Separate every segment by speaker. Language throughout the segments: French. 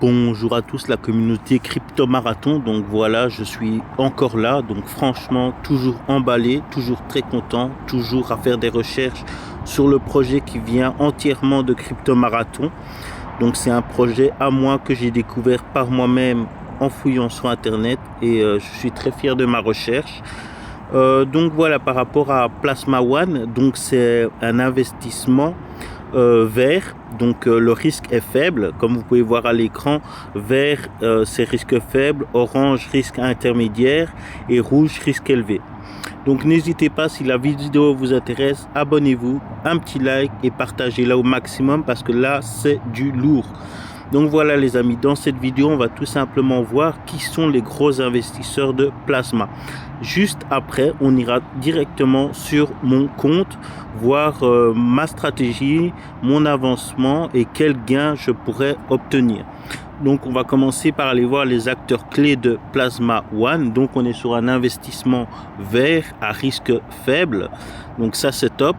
Speaker 1: Bonjour à tous la communauté Crypto Marathon. Donc voilà, je suis encore là, donc franchement toujours emballé, toujours très content, toujours à faire des recherches sur le projet qui vient entièrement de Crypto Marathon. Donc c'est un projet à moi que j'ai découvert par moi-même en fouillant sur internet et je suis très fier de ma recherche. Donc voilà, par rapport à Plasma One, donc c'est un investissement vert, donc le risque est faible, comme vous pouvez voir à l'écran. Vert c'est risque faible, orange risque intermédiaire et rouge risque élevé. Donc n'hésitez pas, si la vidéo vous intéresse, abonnez-vous, un petit like et partagez-la au maximum parce que là c'est du lourd. Donc voilà les amis, dans cette vidéo on va tout simplement voir qui sont les gros investisseurs de Plasma. Juste après on ira directement sur mon compte, voir ma stratégie, mon avancement et quels gains je pourrais obtenir. Donc on va commencer par aller voir les acteurs clés de Plasma One. Donc on est sur un investissement vert à risque faible, donc ça c'est top.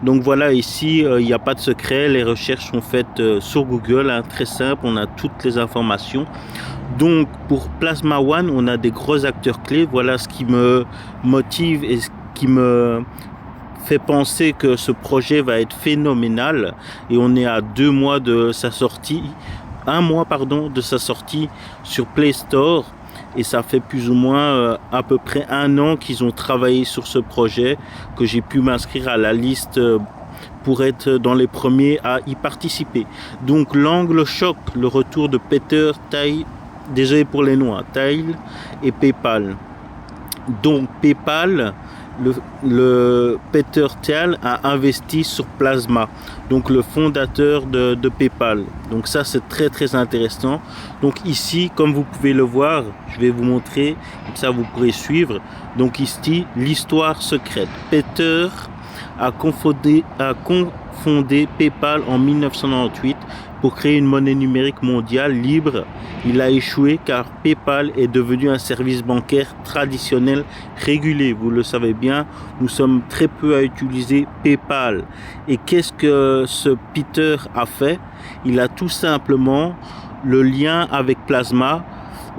Speaker 1: Donc voilà, ici il n'y a pas de secret, les recherches sont faites sur Google, hein, très simple, on a toutes les informations. Donc pour Plasma One on a des gros acteurs clés. Voilà ce qui me motive et ce qui me fait penser que ce projet va être phénoménal. Et on est à 2 mois de sa sortie, 1 mois pardon de sa sortie sur Play Store. Et ça fait plus ou moins à peu près 1 an qu'ils ont travaillé sur ce projet, que j'ai pu m'inscrire à la liste pour être dans les premiers à y participer. Donc l'angle choc, le retour de Peter Thiel, désolé pour les noms, Thiel et PayPal. Donc PayPal, le Peter Thiel a investi sur Plasma, donc le fondateur de PayPal. Donc ça c'est très intéressant. Donc ici, comme vous pouvez le voir, je vais vous montrer, comme ça vous pourrez suivre. Donc ici, l'histoire secrète. Peter a confondé PayPal en 1998 pour créer une monnaie numérique mondiale libre. Il a échoué car PayPal est devenu un service bancaire traditionnel régulé. Vous le savez bien, nous sommes très peu à utiliser PayPal. Et qu'est-ce que ce Peter a fait? Il a tout simplement le lien avec Plasma.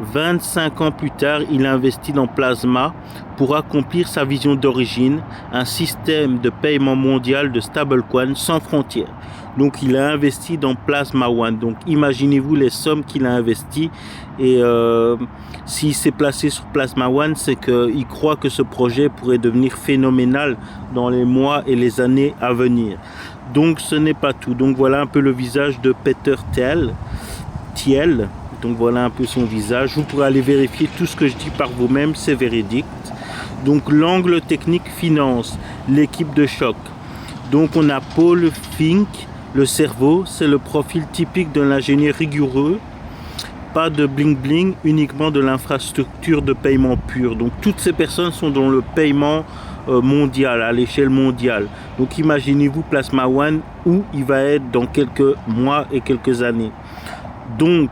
Speaker 1: 25 ans plus tard, il investit dans Plasma pour accomplir sa vision d'origine, un système de paiement mondial de stablecoin sans frontières. Donc il a investi dans Plasma One. Donc imaginez-vous les sommes qu'il a investies. Et s'il s'est placé sur Plasma One, c'est qu'il croit que ce projet pourrait devenir phénoménal dans les mois et les années à venir. Donc ce n'est pas tout. Donc voilà un peu le visage de Peter Thiel. Donc voilà un peu son visage. Vous pourrez aller vérifier tout ce que je dis par vous-même, c'est véridique. Donc l'angle technique finance, l'équipe de choc. Donc on a Paul Fink, le cerveau, c'est le profil typique d'un ingénieur rigoureux. Pas de bling bling, uniquement de l'infrastructure de paiement pur. Donc toutes ces personnes sont dans le paiement mondial, à l'échelle mondiale. Donc imaginez-vous Plasma One où il va être dans quelques mois et quelques années. Donc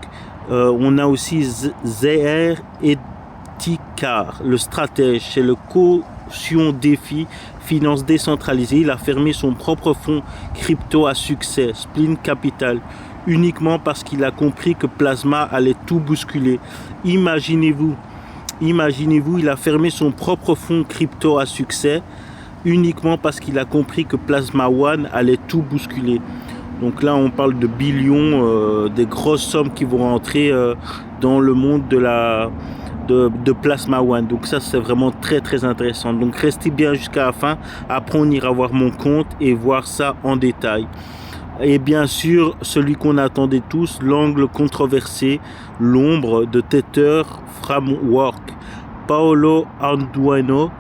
Speaker 1: on a aussi Zeher Etikar, le stratège, c'est le caution défi finance décentralisée. Il a fermé son propre fonds crypto à succès, Splint Capital, uniquement parce qu'il a compris que Plasma allait tout bousculer. Imaginez-vous, il a fermé son propre fonds crypto à succès uniquement parce qu'il a compris que Plasma One allait tout bousculer. Donc là, on parle de billions, des grosses sommes qui vont rentrer dans le monde de Plasma One. Donc ça, c'est vraiment très intéressant. Donc restez bien jusqu'à la fin. Après, on ira voir mon compte et voir ça en détail. Et bien sûr, celui qu'on attendait tous, l'angle controversé, l'ombre de Tether Framework. Paolo Arduino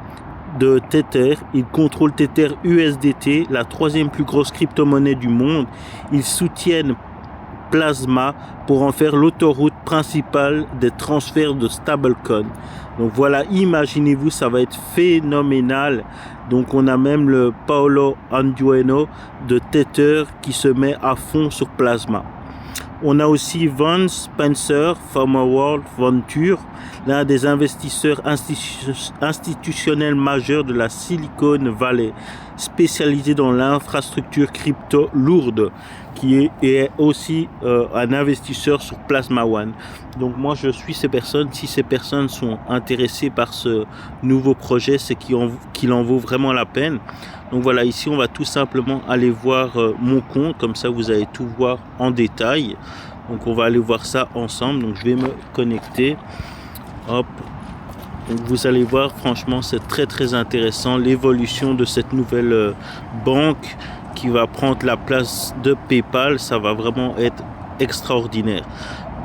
Speaker 1: de Tether, il contrôle Tether USDT, la 3e plus grosse crypto-monnaie du monde. Ils soutiennent Plasma pour en faire l'autoroute principale des transferts de stablecoin. Donc voilà, imaginez-vous, ça va être phénoménal. Donc on a même le Paolo Arduino de Tether qui se met à fond sur Plasma. On a aussi Von Spencer, Former World Venture, l'un des investisseurs institutionnels majeurs de la Silicon Valley, spécialisé dans l'infrastructure crypto lourde, est aussi un investisseur sur Plasma One. Donc moi je suis ces personnes. Si ces personnes sont intéressées par ce nouveau projet, c'est qu'il en vaut vraiment la peine. Donc voilà, ici on va tout simplement aller voir mon compte, comme ça vous allez tout voir en détail. Donc on va aller voir ça ensemble. Donc je vais me connecter. Hop. Donc vous allez voir, franchement c'est très intéressant l'évolution de cette nouvelle banque qui va prendre la place de PayPal. Ça va vraiment être extraordinaire.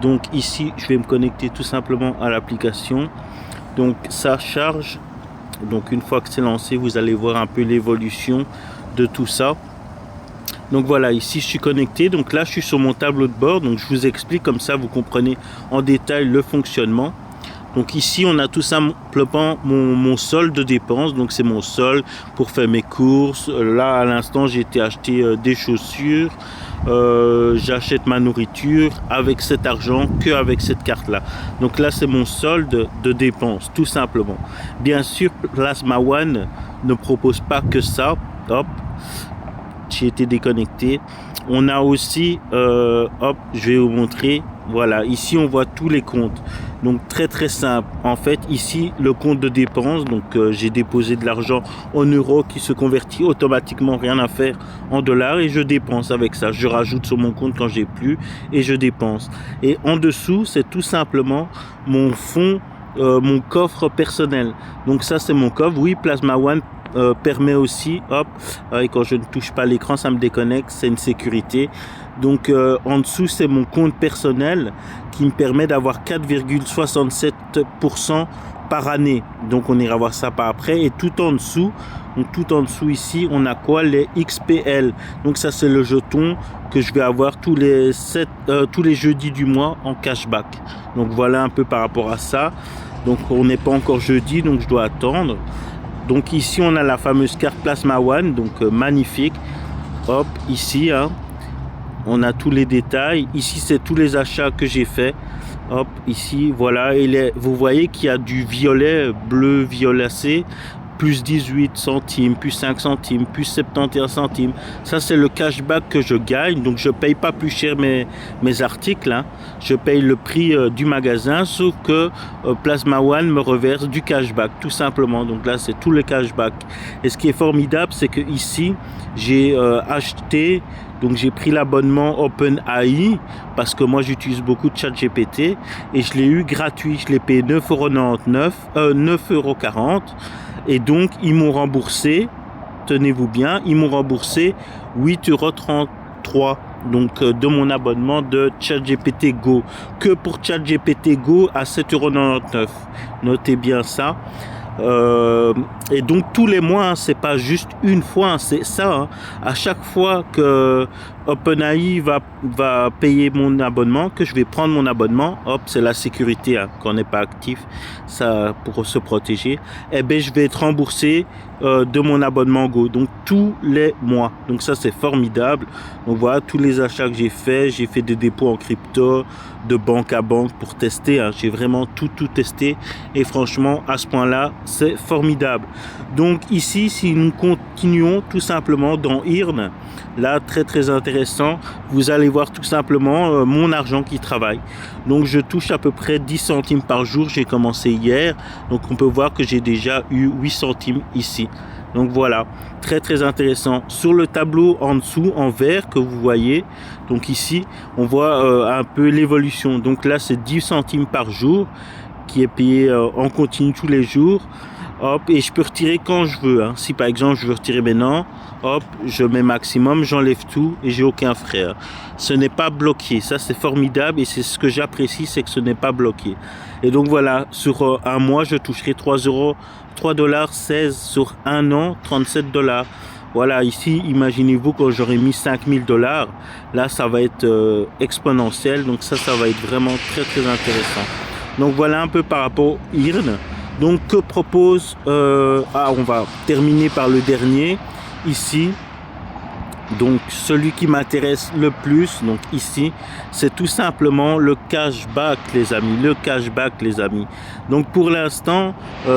Speaker 1: Donc ici je vais me connecter tout simplement à l'application. Donc ça charge. Donc une fois que c'est lancé, vous allez voir un peu l'évolution de tout ça. Donc voilà, ici je suis connecté. Donc là je suis sur mon tableau de bord. Donc je vous explique, comme ça vous comprenez en détail le fonctionnement. Donc ici on a tout simplement mon solde de dépenses. Donc c'est mon solde pour faire mes courses. Là à l'instant j'ai été acheter des chaussures. J'achète ma nourriture avec cet argent, qu'avec cette carte là. Donc là c'est mon solde de dépenses tout simplement. Bien sûr Plasma One ne propose pas que ça. Hop, j'ai été déconnecté. On a aussi hop, je vais vous montrer. Voilà, ici on voit tous les comptes. Donc très simple. En fait ici le compte de dépenses. Donc j'ai déposé de l'argent en euros qui se convertit automatiquement, rien à faire, en dollars, et je dépense avec ça. Je rajoute sur mon compte quand j'ai plus et je dépense. Et en dessous c'est tout simplement mon fonds, mon coffre personnel. Donc ça c'est mon coffre. Oui, Plasma One permet aussi, hop, et quand je ne touche pas l'écran ça me déconnecte, c'est une sécurité. Donc en dessous c'est mon compte personnel qui me permet d'avoir 4,67% par année. Donc on ira voir ça par après. Et tout en dessous, ici on a quoi? Les XPL. Donc ça c'est le jeton que je vais avoir tous les jeudis du mois en cashback. Donc voilà un peu par rapport à ça. Donc on n'est pas encore jeudi, donc je dois attendre. Donc ici on a la fameuse carte Plasma One, donc magnifique. Hop, ici on a tous les détails. Ici c'est tous les achats que j'ai fait. Hop, ici voilà, et vous voyez qu'il y a du violet, bleu violacé, plus 18 centimes, plus 5 centimes, plus 71 centimes. Ça c'est le cashback que je gagne. Donc je paye pas plus cher mes articles, je paye le prix du magasin, sauf que Plasma One me reverse du cashback tout simplement. Donc là c'est tout le cashback. Et ce qui est formidable, c'est que ici j'ai acheté, donc j'ai pris l'abonnement OpenAI parce que moi j'utilise beaucoup de ChatGPT et je l'ai eu gratuit. Je l'ai payé 9,40 €. Et donc ils m'ont remboursé, tenez-vous bien, ils m'ont remboursé 8,33 € donc de mon abonnement de ChatGPT Go, que pour ChatGPT Go à 7,99 €. Notez bien ça. Et donc tous les mois, c'est pas juste une fois, c'est ça. À chaque fois que OpenAI va payer mon abonnement, que je vais prendre mon abonnement, hop, c'est la sécurité quand on n'est pas actif, ça pour se protéger. Et ben je vais être remboursé de mon abonnement Go, donc tous les mois. Donc ça c'est formidable. Donc voilà tous les achats que j'ai fait des dépôts en crypto, de banque à banque pour tester. J'ai vraiment tout testé et franchement à ce point-là c'est formidable. Donc ici, si nous continuons tout simplement dans Earn, là très intéressant, vous allez voir tout simplement mon argent qui travaille. Donc je touche à peu près 10 centimes par jour. J'ai commencé hier, donc on peut voir que j'ai déjà eu 8 centimes ici. Donc voilà, très intéressant. Sur le tableau en dessous en vert que vous voyez, donc ici on voit un peu l'évolution. Donc là c'est 10 centimes par jour qui est payé en continu tous les jours. Hop, et je peux retirer quand je veux. Si par exemple je veux retirer maintenant, hop, je mets maximum, j'enlève tout et j'ai aucun frais. Ce n'est pas bloqué. Ça c'est formidable et c'est ce que j'apprécie, c'est que ce n'est pas bloqué. Et donc voilà, sur un mois je toucherai 3,16 € sur un an, 37 $. Voilà, ici imaginez-vous quand j'aurai mis 5 000 $, là ça va être exponentiel. Donc ça va être vraiment très intéressant. Donc voilà un peu par rapport au Earn. Donc que propose on va terminer par le dernier ici. Donc celui qui m'intéresse le plus, donc ici, c'est tout simplement le cashback les amis, le cashback les amis. Donc pour l'instant,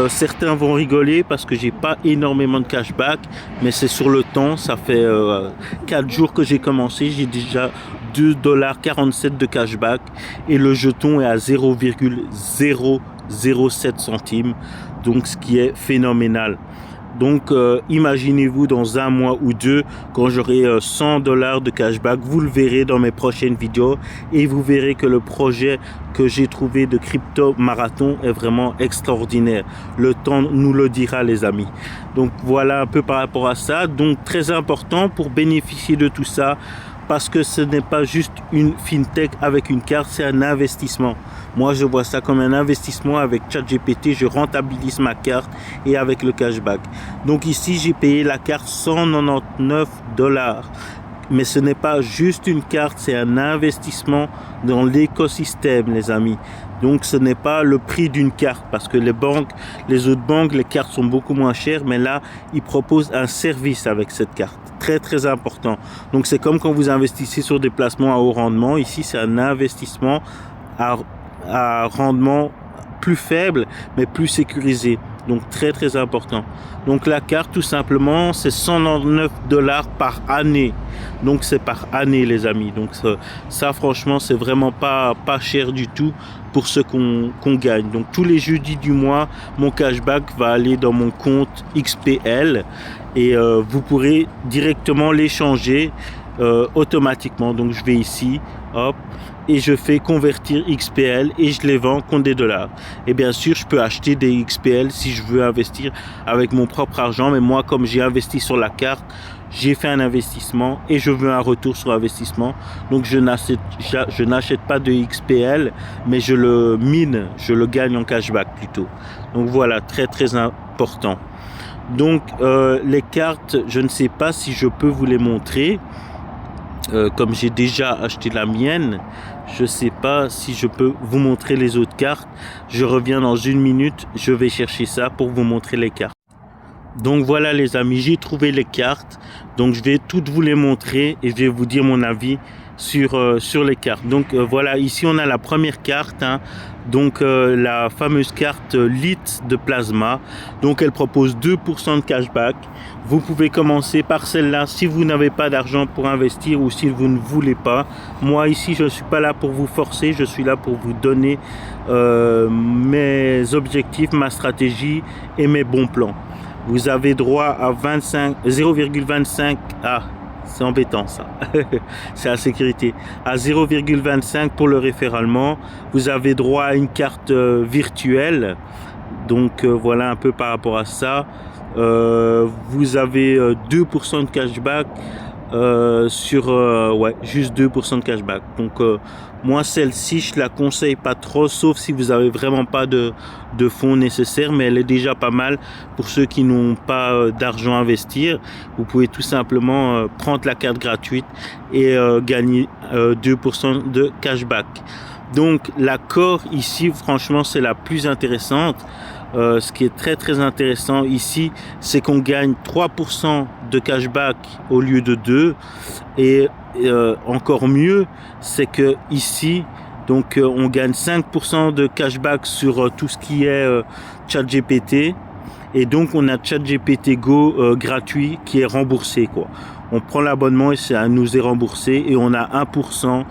Speaker 1: certains vont rigoler parce que j'ai pas énormément de cashback, mais c'est sur le temps, ça fait 4 jours que j'ai commencé, j'ai déjà 2,47 $ de cashback et le jeton est à 0,007 centimes, donc ce qui est phénoménal. Donc imaginez-vous dans un mois ou deux quand j'aurai 100 $ de cashback, vous le verrez dans mes prochaines vidéos et vous verrez que le projet que j'ai trouvé de crypto marathon est vraiment extraordinaire. Le temps nous le dira les amis. Donc voilà un peu par rapport à ça. Donc très important pour bénéficier de tout ça, parce que ce n'est pas juste une fintech avec une carte, c'est un investissement. Moi, je vois ça comme un investissement. Avec ChatGPT, je rentabilise ma carte et avec le cashback. Donc ici, j'ai payé la carte 199 $. Mais ce n'est pas juste une carte, c'est un investissement dans l'écosystème, les amis. Donc ce n'est pas le prix d'une carte, parce que les autres banques, les cartes sont beaucoup moins chères, mais là, ils proposent un service avec cette carte. Très très important. Donc c'est comme quand vous investissez sur des placements à haut rendement. Ici, c'est un investissement à rendement plus faible, mais plus sécurisé. Donc très très important. Donc la carte, tout simplement, c'est 199 $ par année. Donc c'est par année les amis. Donc ça franchement, c'est vraiment pas cher du tout pour ce qu'on gagne. Donc tous les jeudis du mois, mon cashback va aller dans mon compte XPL et vous pourrez directement l'échanger automatiquement. Donc je vais ici, hop, et je fais convertir XPL et je les vends contre des dollars. Et bien sûr, je peux acheter des XPL si je veux investir avec mon propre argent. Mais moi, comme j'ai investi sur la carte, j'ai fait un investissement et je veux un retour sur investissement. Donc je n'achète pas de XPL, mais je le mine, je le gagne en cashback plutôt. Donc voilà, très très important. Donc les cartes, je ne sais pas si je peux vous les montrer. Comme j'ai déjà acheté la mienne, je ne sais pas si je peux vous montrer les autres cartes. Je reviens dans une minute, je vais chercher ça pour vous montrer les cartes. Donc voilà les amis, j'ai trouvé les cartes. Donc je vais toutes vous les montrer et je vais vous dire mon avis sur les cartes. Donc voilà, ici on a la première carte, hein. Donc la fameuse carte Lite de Plasma. Donc elle propose 2% de cashback. Vous pouvez commencer par celle-là si vous n'avez pas d'argent pour investir ou si vous ne voulez pas. Moi ici je ne suis pas là pour vous forcer, je suis là pour vous donner mes objectifs, ma stratégie et mes bons plans. Vous avez droit à 0,25 c'est embêtant ça, c'est la sécurité, à 0,25 pour le référalement. Vous avez droit à une carte virtuelle, donc voilà un peu par rapport à ça. Vous avez 2% de cashback juste 2% de cashback. Donc moi celle-ci je la conseille pas trop, sauf si vous avez vraiment pas de fonds nécessaires, mais elle est déjà pas mal pour ceux qui n'ont pas d'argent à investir. Vous pouvez tout simplement prendre la carte gratuite et gagner 2% de cashback. Donc l'accord ici franchement c'est la plus intéressante. Ce qui est très très intéressant ici, c'est qu'on gagne 3% de cashback au lieu de 2, et encore mieux, c'est que ici, donc on gagne 5% de cashback sur tout ce qui est ChatGPT, et donc on a ChatGPT Go gratuit qui est remboursé quoi. On prend l'abonnement et ça nous est remboursé, et on a 1%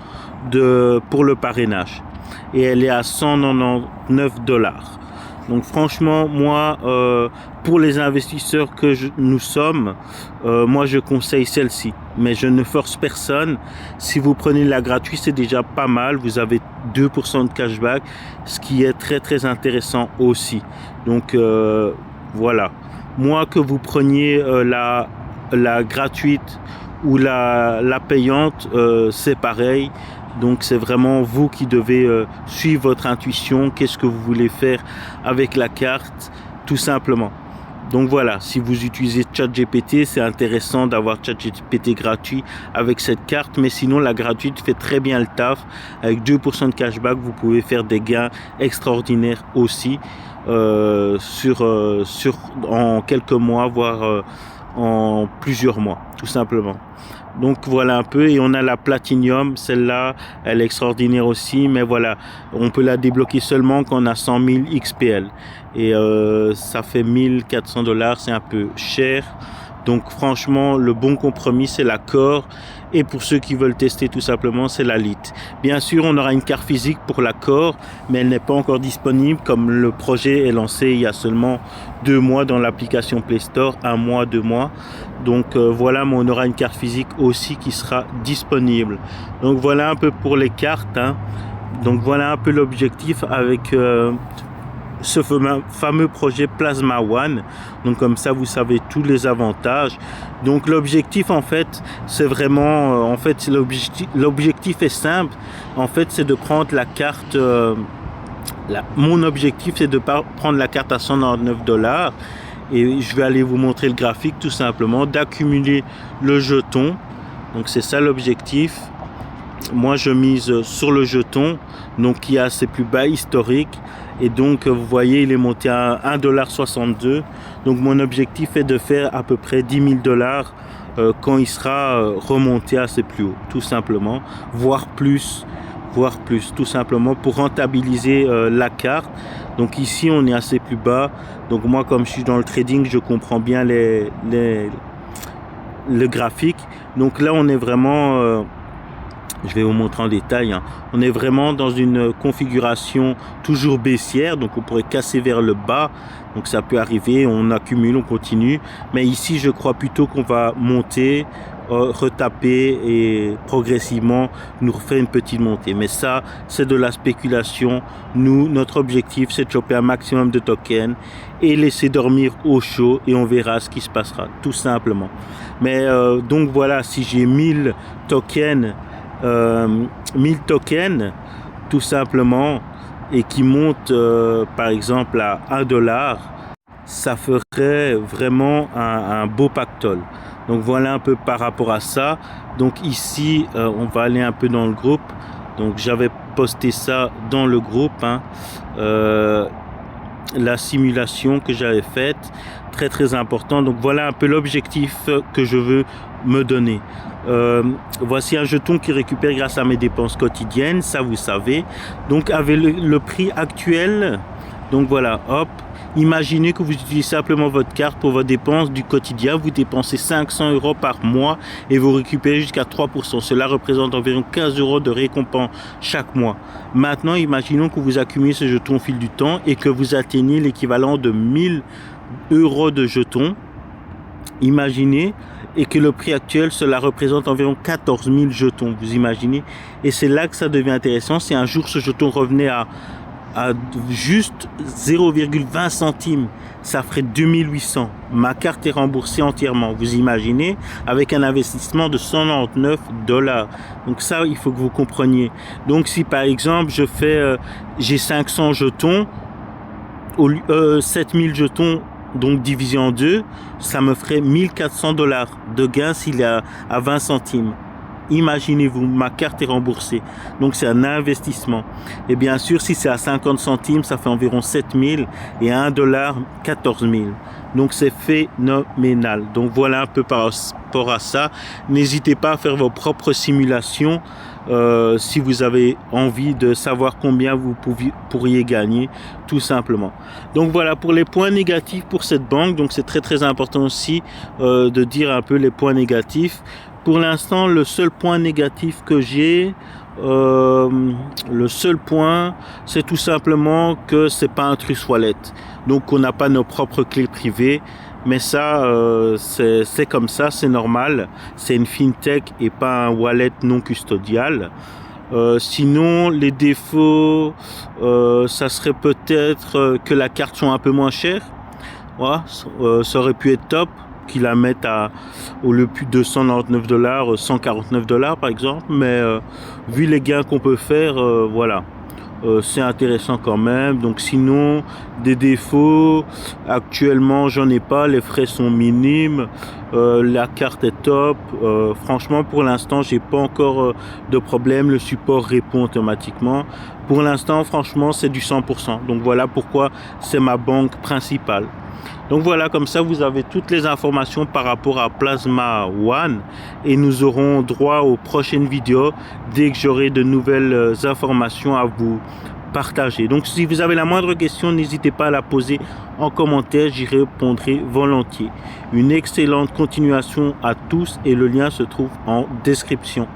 Speaker 1: pour le parrainage, et elle est à 199 $. Donc franchement, moi, pour les investisseurs que nous sommes, moi je conseille celle-ci. Mais je ne force personne. Si vous prenez la gratuite, c'est déjà pas mal. Vous avez 2% de cashback, ce qui est très très intéressant aussi. Donc voilà. Moi, que vous preniez la gratuite ou la payante, c'est pareil. Donc c'est vraiment vous qui devez suivre votre intuition. Qu'est-ce que vous voulez faire avec la carte, tout simplement. Donc voilà, si vous utilisez ChatGPT, c'est intéressant d'avoir ChatGPT gratuit avec cette carte. Mais sinon, la gratuite fait très bien le taf. Avec 2% de cashback, vous pouvez faire des gains extraordinaires aussi en quelques mois, voire en plusieurs mois, tout simplement. Donc voilà un peu, et on a la Platinum, celle-là, elle est extraordinaire aussi, mais voilà, on peut la débloquer seulement quand on a 100 000 XPL. Et ça fait 1400 $, c'est un peu cher. Donc franchement, le bon compromis, c'est la Core. Et pour ceux qui veulent tester tout simplement, c'est la Lite. Bien sûr, on aura une carte physique pour la Core, mais elle n'est pas encore disponible comme le projet est lancé il y a seulement 2 mois dans l'application Play Store, 1 mois, 2 mois. Donc voilà, mais on aura une carte physique aussi qui sera disponible. Donc voilà un peu pour les cartes, hein. Donc voilà un peu l'objectif avec ce fameux projet Plasma One. Donc comme ça, vous savez tous les avantages. Donc l'objectif, en fait, c'est vraiment, l'objectif est simple. En fait, c'est de prendre la carte. Mon objectif, c'est de prendre la carte à 199 $. Et je vais aller vous montrer le graphique, tout simplement, d'accumuler le jeton. Donc c'est ça l'objectif. Moi, je mise sur le jeton, donc qui a ses plus bas historiques. Et donc, vous voyez, il est monté à 1,62 $. Donc, mon objectif est de faire à peu près 10 000 $ quand il sera remonté à ses plus hauts, tout simplement. Voire plus, tout simplement, pour rentabiliser la carte. Donc, ici, on est assez plus bas. Donc, moi, comme je suis dans le trading, je comprends bien le graphique. Donc, là, on est vraiment... je vais vous montrer en détail, hein. On est vraiment dans une configuration toujours baissière, donc on pourrait casser vers le bas, donc ça peut arriver, on accumule, on continue, mais ici je crois plutôt qu'on va monter, retaper et progressivement nous refaire une petite montée. Mais ça, c'est de la spéculation. Nous, notre objectif, c'est de choper un maximum de tokens et laisser dormir au chaud, et on verra ce qui se passera, tout simplement. Mais donc voilà, si j'ai 1000 tokens, 1000 tokens tout simplement, et qui monte par exemple à 1 $, ça ferait vraiment un beau pactole. Donc voilà un peu par rapport à ça. Donc ici on va aller un peu dans le groupe. Donc j'avais posté ça dans le groupe, hein. La simulation que j'avais faite, très important. Donc voilà un peu l'objectif que je veux me donner. Voici un jeton qui récupère grâce à mes dépenses quotidiennes, ça vous savez. Donc avec le prix actuel, donc voilà, hop, imaginez que vous utilisez simplement votre carte pour vos dépenses du quotidien. Vous dépensez 500 € par mois et vous récupérez jusqu'à 3%. Cela représente environ 15 € de récompense chaque mois. Maintenant, imaginons que vous accumulez ce jeton au fil du temps et que vous atteignez l'équivalent de 1000 € de jetons. Imaginez, et que le prix actuel, cela représente environ 14 000 jetons, vous imaginez. Et c'est là que ça devient intéressant. Si un jour ce jeton revenait à juste 0,20 centimes, ça ferait 2800. Ma carte est remboursée entièrement, vous imaginez, avec un investissement de 199 $. Donc ça, il faut que vous compreniez. Donc si par exemple je fais, j'ai 500 jetons, 7000 jetons, donc divisé en 2, ça me ferait 1400 $ de gain s'il est à 20 centimes. Imaginez-vous, ma carte est remboursée. Donc c'est un investissement. Et bien sûr, si c'est à 50 centimes, ça fait environ 7000, et à 1 $, 14 000. Donc c'est phénoménal. Donc voilà un peu par rapport à ça. N'hésitez pas à faire vos propres simulations si vous avez envie de savoir combien vous pourriez gagner, tout simplement. Donc voilà pour les points négatifs pour cette banque. Donc c'est très important aussi de dire un peu les points négatifs. Pour l'instant, le seul point négatif que j'ai, le seul point, c'est tout simplement que c'est pas un Trust Wallet. Donc on n'a pas nos propres clés privées. Mais ça, c'est comme ça, c'est normal. C'est une fintech et pas un wallet non custodial. Sinon, les défauts, ça serait peut-être que la carte soit un peu moins chère. Voilà, ça aurait pu être top qu'ils la mettent au lieu de 299 $, 149 $ par exemple. Mais vu les gains qu'on peut faire, voilà. C'est intéressant quand même. Donc sinon, des défauts, actuellement j'en ai pas, les frais sont minimes, la carte est top, franchement pour l'instant j'ai pas encore de problème, le support répond automatiquement. Pour l'instant franchement c'est du 100%, donc voilà pourquoi c'est ma banque principale. Donc voilà, comme ça vous avez toutes les informations par rapport à Plasma One et nous aurons droit aux prochaines vidéos dès que j'aurai de nouvelles informations à vous partager. Donc si vous avez la moindre question, n'hésitez pas à la poser en commentaire, j'y répondrai volontiers. Une excellente continuation à tous et le lien se trouve en description.